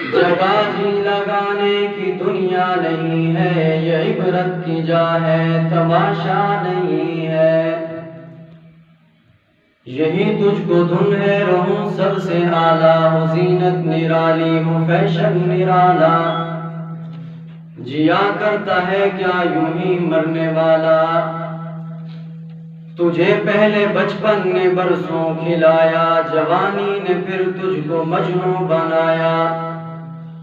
जगह जी लगाने की दुनिया नहीं है, ये इबरत की जा है, तमाशा नहीं है। यही तुझको धुन है, रहूं सबसे आला, हो जीनत निराली, हो फैशन निराला। जिया करता है क्या यूं ही मरने वाला, तुझे पहले बचपन ने बरसों खिलाया, जवानी ने फिर तुझको मजनू बनाया,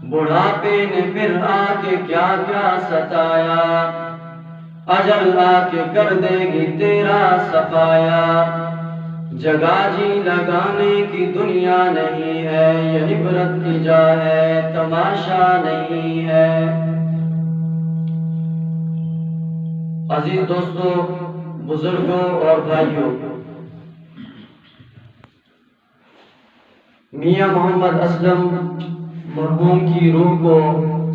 बुढ़ापे ने फिर आके क्या क्या सताया, अजल आके कर देगी तेरा सफाया। जगह जी लगाने की दुनिया नहीं है, ये इबरत की जा है, तमाशा नहीं है। अजीज दोस्तों, बुजुर्गों और भाइयों, मियां मोहम्मद असलम मरहूम की रूह को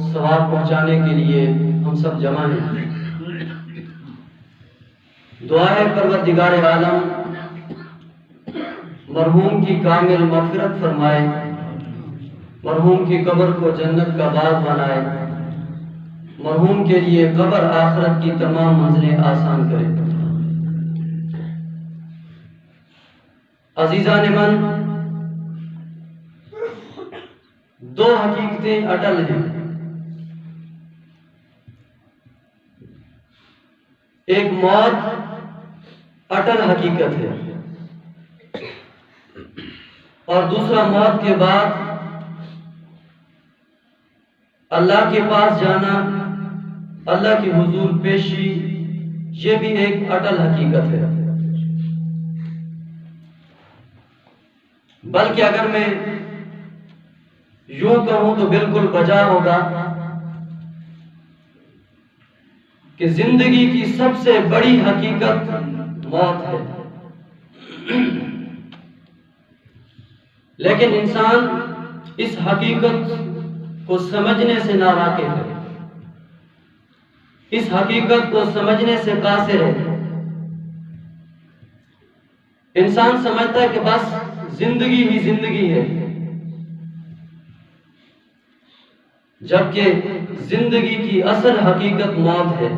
सवाब पहुंचाने के लिए हम सब जमा हैं। दुआ है परवरदिगार आलम मरहूम की कामिल मग़फ़िरत फरमाए, मरहूम की कब्र को जन्नत का बाग बनाए, मरहूम के लिए कब्र आखिरत की तमाम मंजिलें आसान करे। अजीज़ान मन, दो हकीकतें अटल हैं। एक मौत अटल हकीकत है और दूसरा मौत के बाद अल्लाह के पास जाना, अल्लाह की हुजूर पेशी, ये भी एक अटल हकीकत है। बल्कि अगर मैं यूं कहूं तो बिल्कुल बजा होगा कि जिंदगी की सबसे बड़ी हकीकत मौत है। लेकिन इंसान इस हकीकत को समझने से नावाकिफ है, इस हकीकत को समझने से कासिर है। इंसान समझता है कि बस जिंदगी ही जिंदगी है, जबकि जिंदगी की असल हकीकत मौत है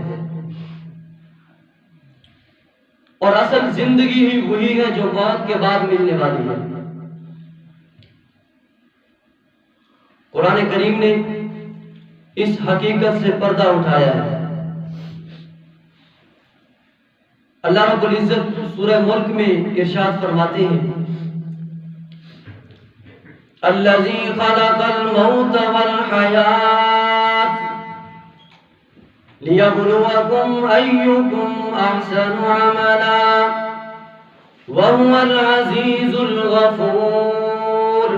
और असल जिंदगी ही वही है जो मौत के बाद मिलने वाली है। कुरान करीम ने इस हकीकत से पर्दा उठाया है। अल्लाह रब्बुल इज्जत सूरह मुल्क में इरशाद फरमाते हैं, अल्लज़ी खलक़ल मौत वल हयात लियब्लुवकुम अय्युकुम अहसनु अमला व हुवल अज़ीज़ुल गफ़ूर।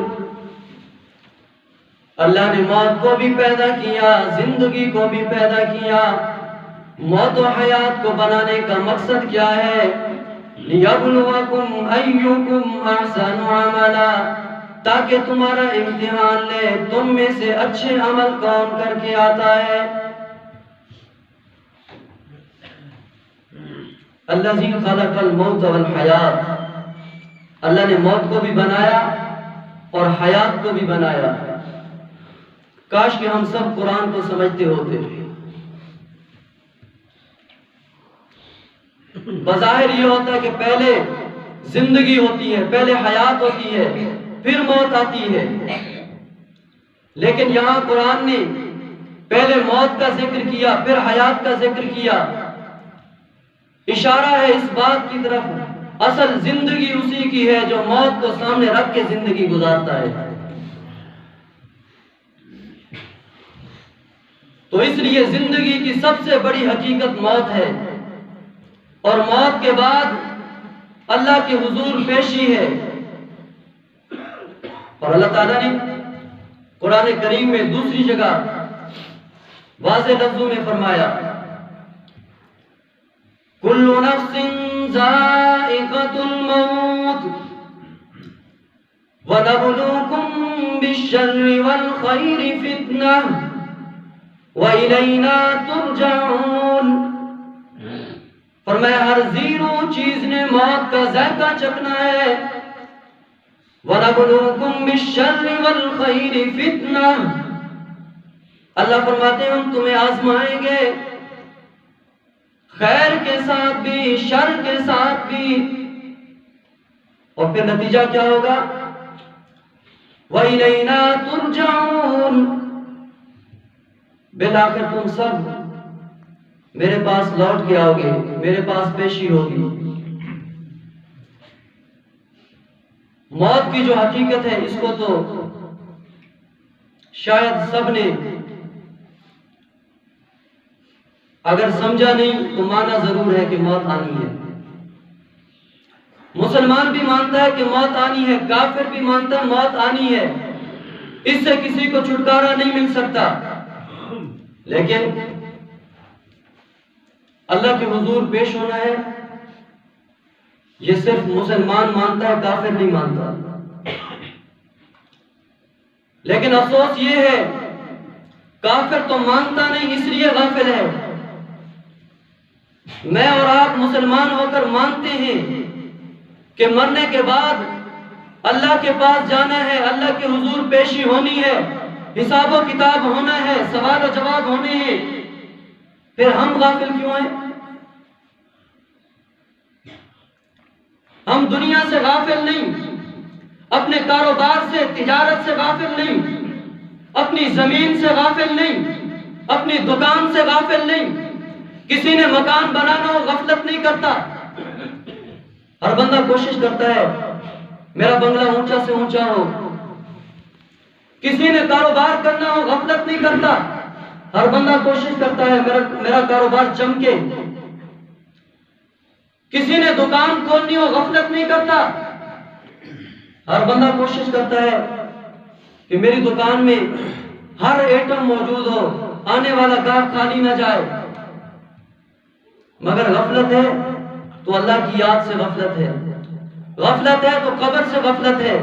अल्लाह ने मौत को भी पैदा किया, जिंदगी को भी पैदा किया। मौत और हयात को बनाने का मकसद क्या है? लियब्लुवकुम अय्युकुम अहसनु अमला, ताकि तुम्हारा इम्तिहान ले तुम में से अच्छे अमल कौन करके आता है। अल्लज़ी खलक़ल मौत वल हयात, अल्लाह ने मौत को भी बनाया और हयात को भी बनाया। काश कि हम सब कुरान को समझते होते। बज़ाहिर ये होता है कि पहले जिंदगी होती है, पहले हयात होती है, फिर मौत आती है। लेकिन यहां कुरान ने पहले मौत का जिक्र किया, फिर हयात का जिक्र किया। इशारा है इस बात की तरफ असल जिंदगी उसी की है जो मौत को सामने रख के जिंदगी गुजारता है। तो इसलिए जिंदगी की सबसे बड़ी हकीकत मौत है और मौत के बाद अल्लाह के हुजूर पेशी है। और अल्लाह ताला ने कुरान करीम में दूसरी जगह वाज़ेह लफ्ज़ों में फरमाया, कुल्लु नफ्सिन ज़ाइक़तुल मौत व नब्लुकुम बिश्शर्रि वल खैरि फितनह व इलैना तुरजऊन। फरमाया हर जीरो चीज ने मौत का जायका चखना है। वनब्लुकुम बिश्शर्रि वल खैरि फितनह, अल्लाह फरमाते हैं हम तुम्हें आजमाएंगे, खैर के साथ भी शर के साथ भी, और फिर नतीजा क्या होगा? वइलैना तुरजाऊन, बिलाखिर तुम सब मेरे पास लौट के आओगे, मेरे पास पेशी होगी। मौत की जो हकीकत है इसको तो शायद सबने अगर समझा नहीं तो माना जरूर है कि मौत आनी है। मुसलमान भी मानता है कि मौत आनी है, काफिर भी मानता है मौत आनी है, इससे किसी को छुटकारा नहीं मिल सकता। लेकिन अल्लाह के हुजूर पेश होना है, ये सिर्फ मुसलमान मानता है, काफिर नहीं मानता। लेकिन अफसोस ये है, काफिर तो मानता नहीं इसलिए गाफिल है। मैं और आप मुसलमान होकर मानते हैं कि मरने के बाद अल्लाह के पास जाना है, अल्लाह के हुजूर पेशी होनी है, हिसाब व किताब होना है, सवाल और जवाब होने हैं, फिर हम गाफिल क्यों हैं? हम दुनिया से गाफिल नहीं, अपने कारोबार से, तिजारत से गाफिल नहीं, अपनी जमीन से गाफिल नहीं, अपनी दुकान से गाफिल नहीं। किसी ने मकान बनाना हो गफलत नहीं करता, हर बंदा कोशिश करता है मेरा बंगला ऊंचा से ऊंचा हो। किसी ने कारोबार करना हो गफलत नहीं करता, हर बंदा कोशिश करता है मेरा कारोबार चमके। किसी ने दुकान खोलनी हो गफलत नहीं करता, हर बंदा कोशिश करता है कि मेरी दुकान में हर आइटम मौजूद हो, आने वाला गाहक खाली ना जाए। मगर गफलत है तो अल्लाह की याद से गफलत है, गफलत है तो कब्र से गफलत है,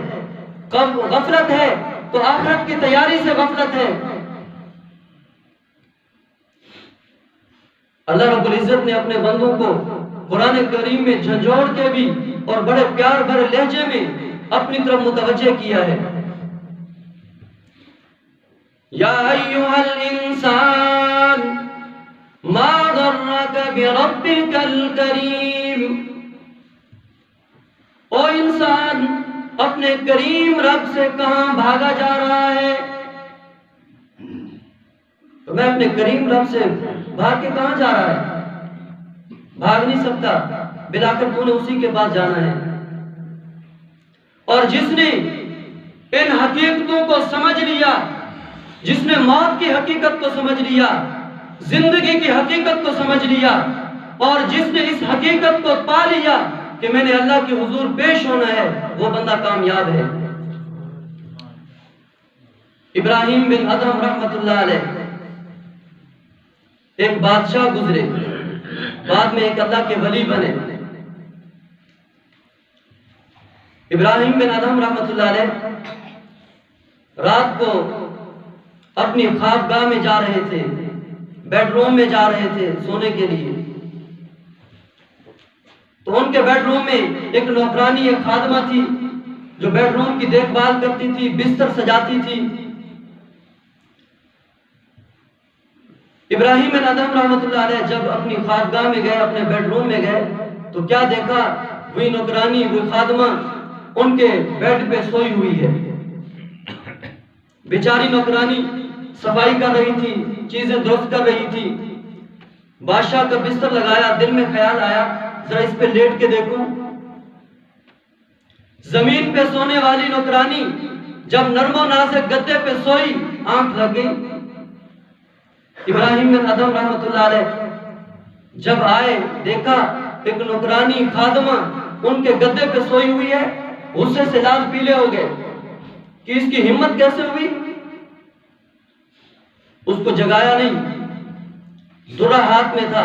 गफलत है तो आखिरत की तैयारी से गफलत है। अल्लाह रब्बुल इज्जत ने अपने बंदों को कुरान करीम में झंझोड़ के भी और बड़े प्यार भरे लहजे में अपनी तरफ मुतवज्जे किया है। या अय्युहल इंसान मा गर्रक बिरब्बिकल करीम, ओ इंसान अपने करीम रब से कहां भागा जा रहा है? तो मैं अपने करीम रब से भाग के कहां जा रहा है? भाग नहीं सकता, बिलाकर तूने उसी के पास जाना है। और जिसने इन हकीकतों को समझ लिया, जिसने मौत की हकीकत को समझ लिया, जिंदगी की हकीकत को समझ लिया, और जिसने इस हकीकत को पा लिया कि मैंने अल्लाह के हुजूर पेश होना है, वो बंदा कामयाब है। इब्राहिम बिन अदहम रहमतुल्लाह अलैह एक बादशाह गुजरे, बाद में एक अल्लाह के वली बने। इब्राहिम बिन अदहम रहमतुल्लाह अलैह रात को अपनी ख्वाबगाह में जा रहे थे, बेडरूम में जा रहे थे सोने के लिए। तो उनके बेडरूम में एक नौकरानी, एक खादमा थी जो बेडरूम की देखभाल करती थी, बिस्तर सजाती थी। इब्राहिम बिन अदहम रहमतुल्लाह अलैह जब अपनी ख्वाबगाह में गए, अपने बेडरूम में गए, तो क्या देखा? वही नौकरानी, वही खादमा उनके बेड पे सोई हुई है। बेचारी नौकरानी सफाई कर रही थी, चीजें दुरुस्त कर रही थी। बादशाह का बिस्तर लगाया, दिल में ख्याल आया जरा इस पे लेट के देखूं। जमीन पे सोने वाली नौकरानी जब नरमो नाज़िक गद्दे पे सोई, आंख लग गई। इब्राहिम बिन अदहम रहमतुल्लाह अलैह जब आए, देखा एक नौकरानी खादमा उनके गद्दे पे सोई हुई है। गुस्से से लाल पीले हो गए कि इसकी हिम्मत कैसे हुई। उसको जगाया नहीं, दुरा हाथ में था,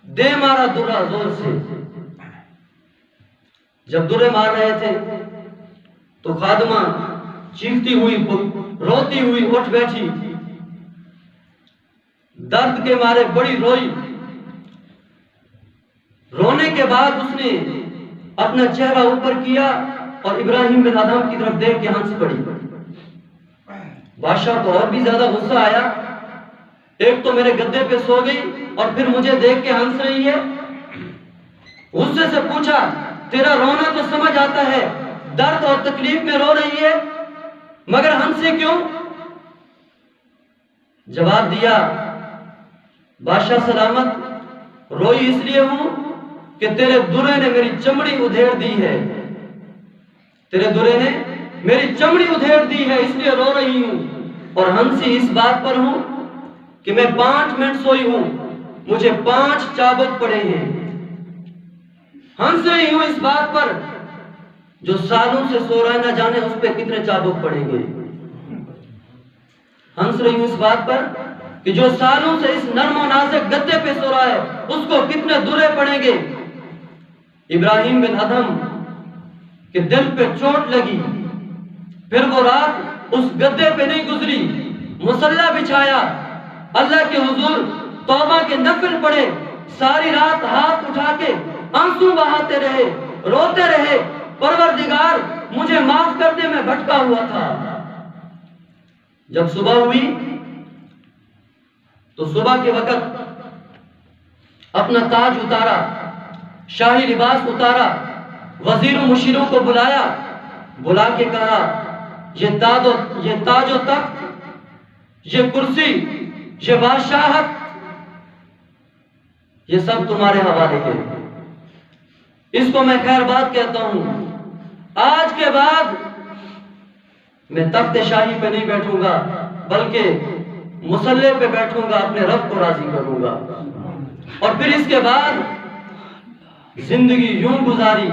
दे मारा दुरा जोर से। जब दुरे मार रहे थे तो खादमा चीखती हुई, रोती हुई उठ बैठी, दर्द के मारे बड़ी रोई। रोने के बाद उसने अपना चेहरा ऊपर किया और इब्राहिम बिन अदहम की तरफ देख के हंस पड़ी। बादशाह को और भी ज्यादा गुस्सा आया। एक तो मेरे गद्दे पे सो गई और फिर मुझे देख के हंस रही है। गुस्से से पूछा, तेरा रोना तो समझ आता है, दर्द और तकलीफ में रो रही है, मगर हंसे क्यों? जवाब दिया, बादशाह सलामत, रोई इसलिए हूं कि तेरे दुरे ने मेरी चमड़ी उधेड़ दी है। तेरे दुरे ने मेरी चमड़ी उधेड़ दी है, इसलिए रो रही हूं। और हंसी इस बात पर हूं कि मैं 5 मिनट सोई हूं, मुझे 5 चाबुक पड़े हैं। हंस रही हूं इस बात पर, जो सालों से सो रहा है ना जाने उस पर कितने चाबुक पड़ेंगे। हंस रही हूं इस बात पर कि जो सालों से इस नर्म और नाजुक गद्दे पे सो रहा है उसको कितने दुरे पड़ेंगे। इब्राहिम बिन अदम के दिल पे चोट लगी, फिर वो रात उस गद्दे पे नहीं गुजरी, मुसल्ला बिछाया, अल्लाह के हुजूर तौबा के नफिल पढ़े, सारी रात हाथ उठा के आंसू बहाते रहे, रोते रहे, परवरदिगार मुझे माफ कर दे, मैं भटका हुआ था। जब सुबह हुई तो सुबह के वक्त अपना ताज उतारा, शाही लिबास उतारा, वजीरों मुशीरों को बुलाया, बुला के कहा, ये ताजो तख्त, ये कुर्सी, ये बादशाहत, ये सब तुम्हारे हवाले है। इसको मैं खैरबाद कहता हूं। आज के बाद मैं तख्त शाही पे नहीं बैठूंगा, बल्कि मुसल्ले पे बैठूंगा, अपने रब को राजी करूंगा। और फिर इसके बाद जिंदगी यूं गुजारी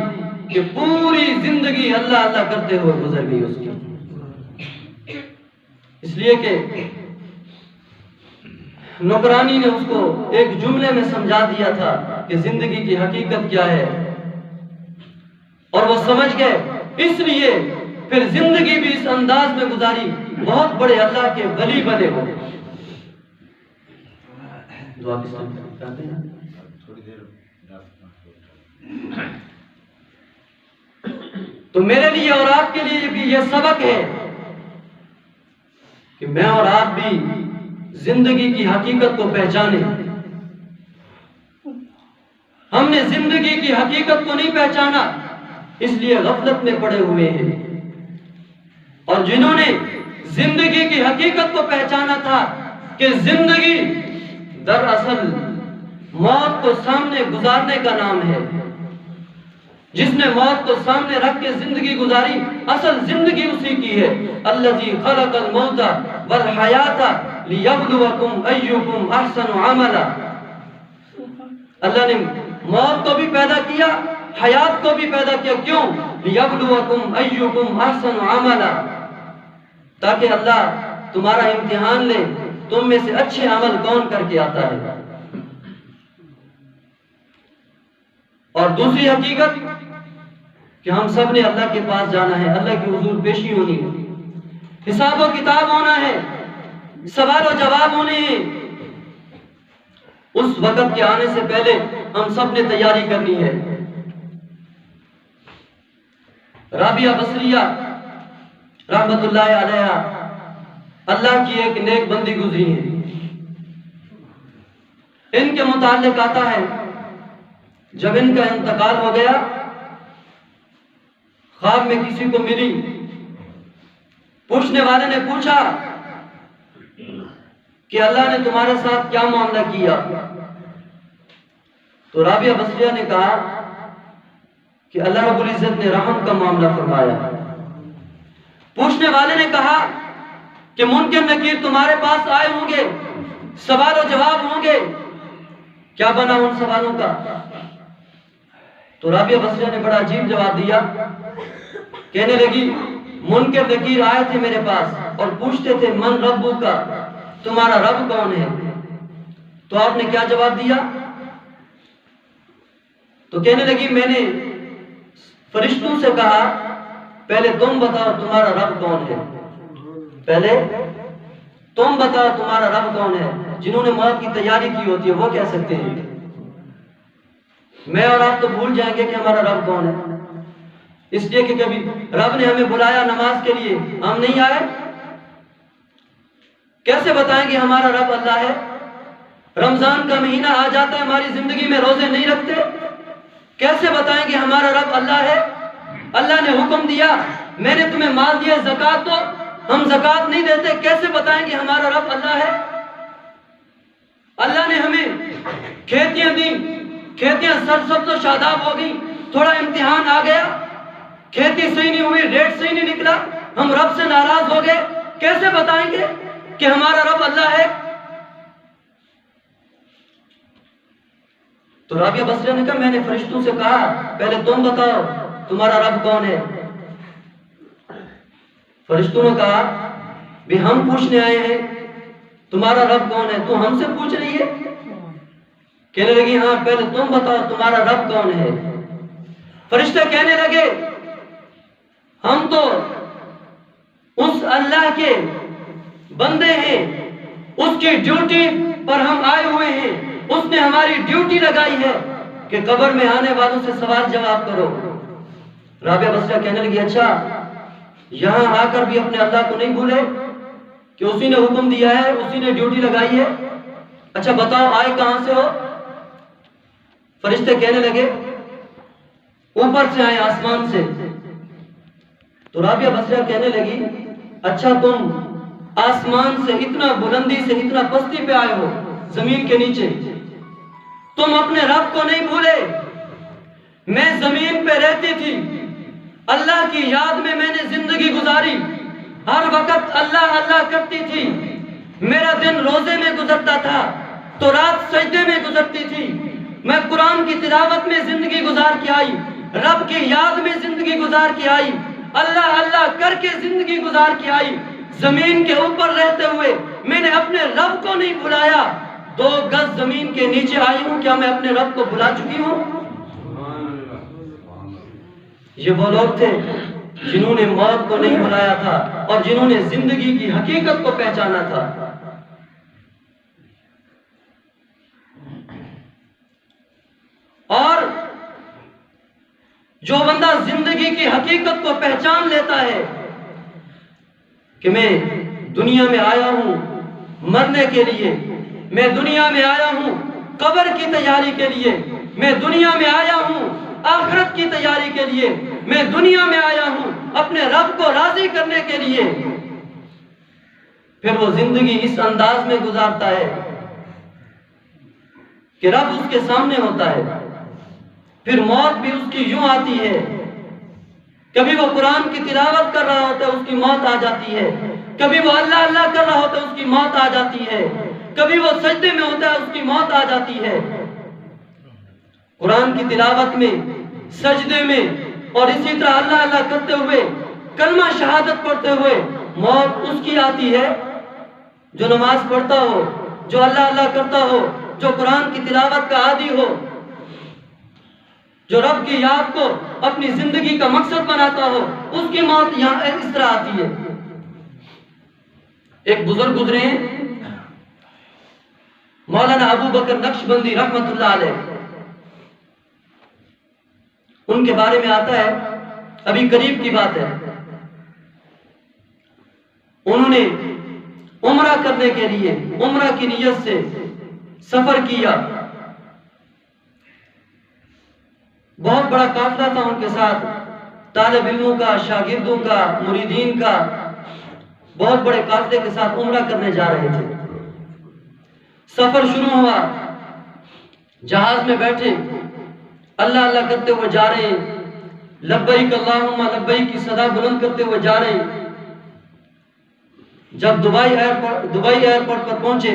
कि पूरी जिंदगी अल्लाह अल्लाह करते हुए गुजर गई उसकी। इसलिए कि नौकरानी ने उसको एक जुमले में समझा दिया था कि जिंदगी की हकीकत क्या है, और वो समझ गए। इसलिए फिर जिंदगी भी इस अंदाज में गुजारी, बहुत बड़े अल्लाह के वली बने हो। दुआ करते हैं थोड़ी देर। तो मेरे लिए और आपके लिए भी यह सबक है कि मैं और आप भी जिंदगी की हकीकत को पहचाने। हमने जिंदगी की हकीकत को नहीं पहचाना, इसलिए गफलत में पड़े हुए हैं। और जिन्होंने जिंदगी की हकीकत को पहचाना था कि जिंदगी दरअसल मौत को सामने गुजारने का नाम है, जिसने मौत को सामने रख के जिंदगी गुजारी, असल जिंदगी उसी की है। अल्लज़ी खलक़ल मौता वल हयाता लियब्लुवकुम अय्युकुम अहसनु अमला। अल्लाह ने मौत को भी पैदा किया, हयात को भी पैदा किया। क्यों? लियब्लुवकुम अय्युकुम अहसनु अमला, ताकि अल्लाह तुम्हारा इम्तिहान ले, तुम में से अच्छे अमल कौन करके आता है। और दूसरी हकीकत कि हम सब ने अल्लाह के पास जाना है, अल्लाह की हुजूर पेशी होनी है, हिसाब और किताब होना है, सवाल और जवाब होने हैं। उस वक्त के आने से पहले हम सब ने तैयारी करनी है। राबिया बसरिया रहमतुल्लाह अलैहा अल्लाह की एक नेक बंदी गुजरी है। इनके मुताल्लिक आता है, जब इनका इंतकाल हो गया, ख्वाब में किसी को मिली, पूछने वाले ने पूछा कि अल्लाह ने तुम्हारे साथ क्या मामला किया। तो राबिया बसरिया ने कहा कि अल्लाह रब्बुल इज्जत ने रहम का मामला फरमाया। पूछने वाले ने कहा कि मुनकिर नकीर तुम्हारे पास आए होंगे, सवाल और जवाब होंगे, क्या बना उन सवालों का? तो राबिया बसरिया ने बड़ा अजीब जवाब दिया। कहने लगी, मुनकिर नकीर आए थे मेरे पास और पूछते थे मन रब्बू का, तुम्हारा रब कौन है? तो आपने क्या जवाब दिया? तो कहने लगी, मैंने फरिश्तों से कहा पहले तुम बताओ तुम्हारा रब कौन है, पहले तुम बताओ तुम्हारा रब कौन है। जिन्होंने मौत की तैयारी की होती है वो कह सकते हैं, मैं और आप तो भूल जाएंगे कि हमारा रब कौन है। इसलिए कि कभी रब ने हमें बुलाया नमाज के लिए, हम नहीं आए, कैसे बताएं कि हमारा रब अल्लाह है? रमजान का महीना आ जाता है, हमारी जिंदगी में रोजे नहीं रखते, कैसे बताएं कि हमारा रब अल्लाह है? अल्लाह ने हुक्म दिया, मैंने तुम्हें माल दिया ज़कात दो, हम ज़कात नहीं देते, कैसे बताएं कि हमारा रब अल्लाह है? अल्लाह ने हमें खेतियां दी, खेतियां सरसब्ज़ और शादाब हो गई, थोड़ा इम्तिहान आ गया, खेती सही नहीं हुई, रेट सही नहीं निकला, हम रब से नाराज हो गए, कैसे बताएंगे कि हमारा रब अल्लाह है? तो राबिया बसरिया ने कहा, मैंने फरिश्तों से कहा पहले तुम बताओ तुम्हारा रब कौन है? फरिश्तों ने कहा भी हम पूछने आए हैं तुम्हारा रब कौन है, तू हमसे पूछ रही है? कहने लगी हाँ पहले तुम बताओ तुम्हारा रब कौन है। फरिश्ते कहने लगे हम तो उस अल्लाह के बंदे हैं, उसकी ड्यूटी पर हम आए हुए हैं, उसने हमारी ड्यूटी लगाई है कि कब्र में आने वालों से सवाल जवाब करो। राबिया बसरिया कहने लगी अच्छा यहां आकर भी अपने अल्लाह को नहीं भूले कि उसी ने हुक्म दिया है, उसी ने ड्यूटी लगाई है, अच्छा बताओ आए कहां से हो? फरिश्ते कहने लगे ऊपर से आए, आसमान से। तो राबिया बसरिया कहने लगी अच्छा तुम आसमान से इतना बुलंदी से इतना पस्ती पे आए हो जमीन के नीचे, तुम अपने रब को नहीं भूले? मैं जमीन पे रहती थी, अल्लाह की याद में मैंने जिंदगी गुजारी, हर वक्त अल्लाह अल्लाह करती थी, मेरा दिन रोजे में गुजरता था तो रात सजदे में गुजरती थी, मैं कुरान की तिलावत में जिंदगी गुजार के आई, रब की याद में जिंदगी गुजार के आई, अल्लाह अल्लाह करके जिंदगी गुजार के आई, जमीन के ऊपर रहते हुए मैंने अपने रब को नहीं भुलाया, 2 गज जमीन के नीचे आई हूं, क्या मैं अपने रब को भुला चुकी हूं? ये वो लोग थे जिन्होंने मौत को नहीं भुलाया था और जिन्होंने जिंदगी की हकीकत को पहचाना था। और जो बंदा जिंदगी की हकीकत को पहचान लेता है कि मैं दुनिया में आया हूं मरने के लिए, मैं दुनिया में आया हूं कब्र की तैयारी के लिए, मैं दुनिया में आया हूं आखिरत की तैयारी के लिए, मैं दुनिया में आया हूं अपने रब को राजी करने के लिए, फिर वो जिंदगी इस अंदाज में गुजारता है कि रब उसके सामने होता है, फिर मौत भी उसकी यूं आती है, कभी वो कुरान की तिलावत कर रहा होता है उसकी मौत आ जाती है, कभी वो अल्लाह अल्लाह कर रहा होता है उसकी मौत आ जाती है, कभी वो सजदे में होता है उसकी मौत आ जाती है। कुरान की तिलावत में, सजदे में और इसी तरह अल्लाह अल्लाह करते हुए, कलमा शहादत पढ़ते हुए मौत उसकी आती है जो नमाज पढ़ता हो, जो अल्लाह अल्लाह करता हो, जो कुरान की तिलावत का आदी हो, जो रब की याद को अपनी जिंदगी का मकसद बनाता हो, उसकी मौत यहां इस तरह आती है। एक बुजुर्ग गुजरे हैं मौलाना अबू बकर नक्शबंदी रहमतुल्लाह अलैह, उनके बारे में आता है, अभी करीब की बात है, उन्होंने उम्रा करने के लिए उम्रा की नियत से सफर किया, बहुत बड़ा काफिला था उनके साथ, तालिब इल्मों का, शागिर्दों का, मुरीदीन का, बहुत बड़े काफिले के साथ उम्रा करने जा रहे थे। सफर शुरू हुआ, जहाज में बैठे अल्लाह अल्लाह करते हुए जा रहे हैं, लब्बैक अल्लाहुम्मा लब्बैक की सदा बुलंद करते हुए जा रहे हैं। जब दुबई एयरपोर्ट पर पहुंचे,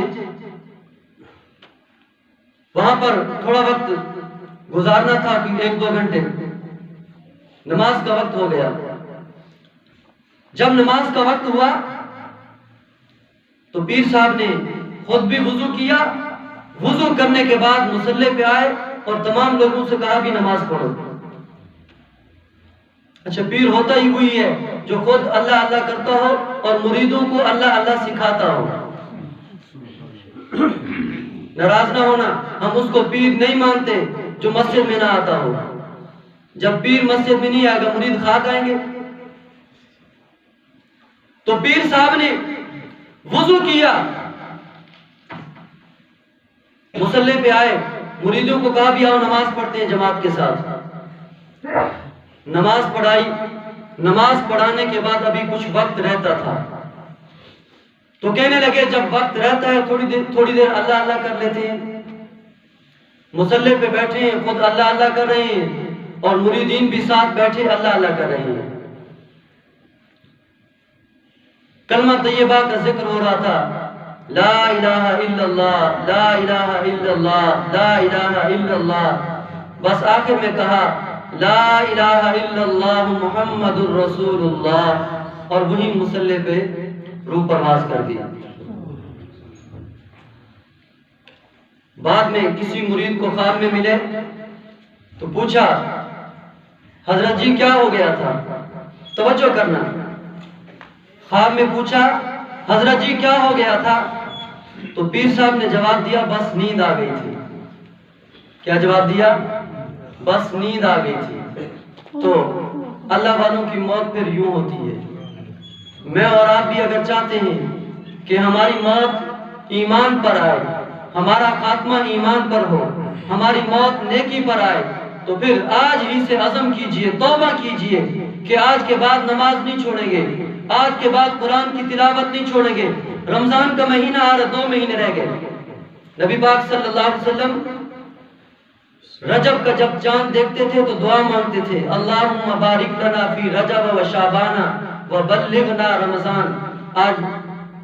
वहां पर थोड़ा वक्त गुजारना था कि 1-2 घंटे, नमाज का वक्त हो गया। जब नमाज का वक्त हुआ तो पीर साहब ने खुद भी वुजू किया, वुजू करने के बाद मुसल्ले पे आए और तमाम लोगों से कहा भी नमाज पढ़ो। अच्छा, पीर होता ही वही है जो खुद अल्लाह अल्लाह करता हो और मुरीदों को अल्लाह अल्लाह सिखाता हो। नाराज ना होना, हम उसको पीर नहीं मानते जो मस्जिद में ना आता हो। जब पीर मस्जिद में नहीं आएगा, मुरीद खाक आएंगे। तो पीर साहब ने वुजू किया, मुसल्ले पे आए, मुरीदों को कहा भी आओ नमाज पढ़ते हैं जमात के साथ। नमाज पढ़ाई, नमाज पढ़ाने के बाद अभी कुछ वक्त रहता था तो कहने लगे जब वक्त रहता है थोड़ी देर अल्लाह अल्लाह कर लेते हैं। मुसल्ले पे बैठे हैं, खुद अल्लाह अल्लाह कर रहे हैं और मुरीदीन भी साथ बैठे अल्लाह अल्लाह कर रहे हैं। कलमा तैयबा का जिक्र हो रहा था, ला इलाहा इल्लल्लाह, ला इलाहा इल्लल्लाह, ला इलाहा इल्लल्लाह। बस आखिर में कहा ला इलाहा इल्लल्लाह मुहम्मदुर रसूलुल्लाह और वही मुसल्ले पे रूह परवाज कर दिया। बाद में किसी मुरीद को ख्वाब में मिले तो पूछा हजरत जी क्या हो गया था, तवज्जो करना। ख्वाब में पूछा हजरत जी क्या हो गया था, तो पीर साहब ने जवाब दिया बस नींद आ गई थी। क्या जवाब दिया? बस नींद आ गई थी। तो अल्लाह वालों की मौत फिर यूं होती है। मैं और आप भी अगर चाहते हैं कि हमारी मौत ईमान पर आए, हमारा खात्मा ईमान पर हो, हमारी मौत नेकी पर आए, तो फिर आज ही से अज़म कीजिए, तौबा कीजिए कि आज के बाद नमाज नहीं छोड़ेंगे, आज के बाद कुरान की तिलावत नहीं छोड़ेंगे। रमजान का महीना आ रहा, 2 महीने रह गए। नबी पाक सल्लल्लाहु अलैहि वसल्लम रजब का जब चांद देखते थे तो दुआ मांगते थे, अल्लाहुम्मा बारिक लना फी रजब व शाबाना व बल्लिगना रमजान। आज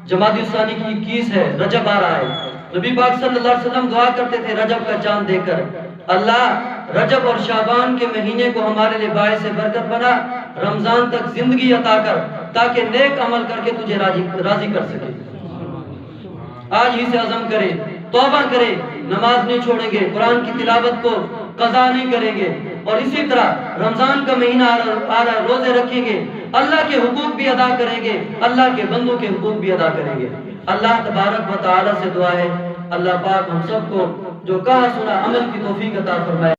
जमादी सानी की 21 है, रजब आ रहा है। नबी पाक सल्लल्लाहु अलैहि वसल्लम दुआ करते थे रजब का चांद देखकर, अल्लाह रजब और शाबान के महीने को हमारे लिए बायस से बरकत बना, रमजान तक जिंदगी अता कर ताकि नेक अमल करके तुझे राजी कर सके। आज ही से अज़म करें, तौबा करें, नमाज नहीं छोड़ेंगे, कुरान की तिलावत को कज़ा नहीं करेंगे और इसी तरह रमजान का महीना आ रहा है, रोजे रखेंगे, अल्लाह के हुकूक भी अदा करेंगे, अल्लाह के बंदों के हुकूक भी अदा करेंगे। अल्लाह तबारक व तआला से दुआ है अल्लाह पाक हम सबको जो कहा सुना अमल की तौफीक अता फरमाए।